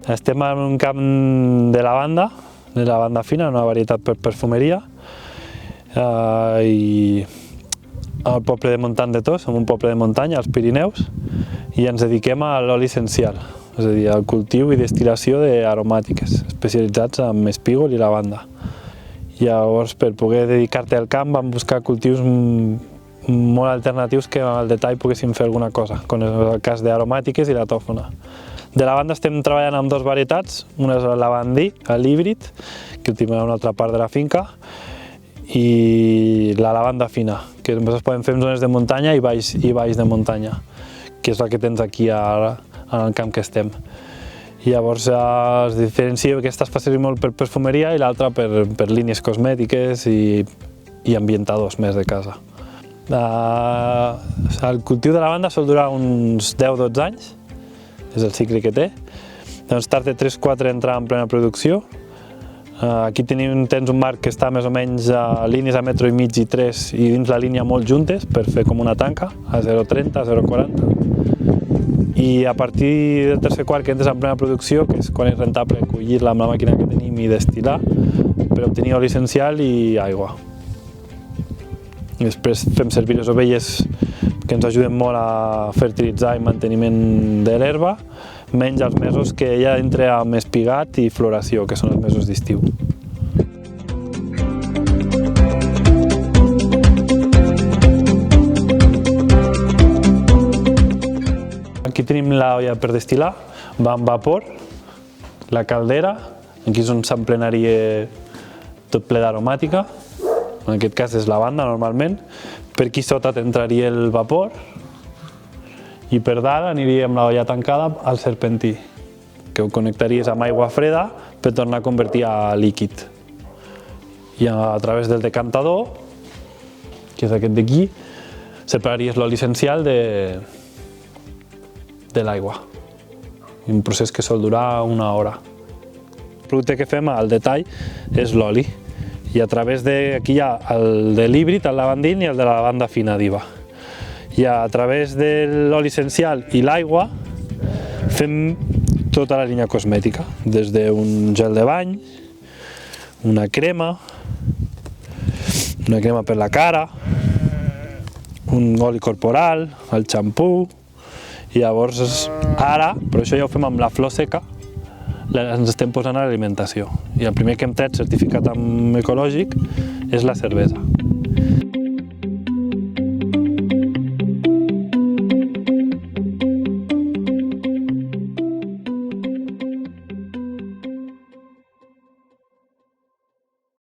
Estem en un camp de lavanda fina, una varietat per perfumeria, i al poble de Montant de Tos, som un poble de muntanya, als Pirineus, i ens dediquem a l'oli essencial, és a dir, al cultiu i destil·lació d'aromàtiques, especialitzats en espígol i lavanda. Llavors, per poder dedicar-te al camp, vam buscar cultius molt alternatius que al detall poguessin fer alguna cosa, com és el cas d'aromàtiques i la tòfona. De lavanda estem treballant amb dues varietats, una és el lavandí, l'híbrid, que el tenim a una altra part de la finca, i la lavanda fina, que només es poden fer en zones de muntanya i valls de muntanya, que és la que tens aquí en el camp que estem. Llavors es diferencia aquesta es fa servir molt per perfumeria i l'altra per línies cosmètiques i ambientadors més de casa. El cultiu de lavanda sol durar uns 10-12 anys, és el cicle que té. Doncs tarda 3-4 a entrar en plena producció. Aquí tens un marc que està més o menys a línies a metro i mig i 3 i dins la línia molt juntes per fer com una tanca, a 0,30, a 0,40. I a partir del tercer quart que entres en plena producció, que és quan és rentable collir-la amb la màquina que tenim i destil·lar per obtenir oli essencial i aigua. Després fem servir les ovelles que ens ajuden molt a fertilitzar i manteniment de l'herba, menys els mesos que ella entra amb espigat i floració, que són els mesos d'estiu. Aquí tenim l'olla per destil·lar, va amb vapor, la caldera, aquí és on s'emplenaria tot ple d'aromàtica, en aquest cas és lavanda normalment, per aquí sota t'entraria el vapor i per dalt aniria amb l'olla tancada al serpentí, que ho connectaries amb aigua freda per tornar a convertir a líquid. I a través del decantador, que és aquest d'aquí, separaries l'oli essencial de l'aigua. Un procés que sol durar una hora. El producte que fem al detall és l'oli. I a través d'aquí hi ha el de l'híbrid, el lavandín i el de la lavanda fina d'IVA. I a través de l'oli essencial i l'aigua fem tota la línia cosmètica, des d'un gel de bany, una crema per la cara, un oli corporal, el xampú, i llavors ara, però això ja ho fem amb la flor seca, ens estem posant a l'alimentació. I el primer que hem tret certificat amb ecològic és la cervesa.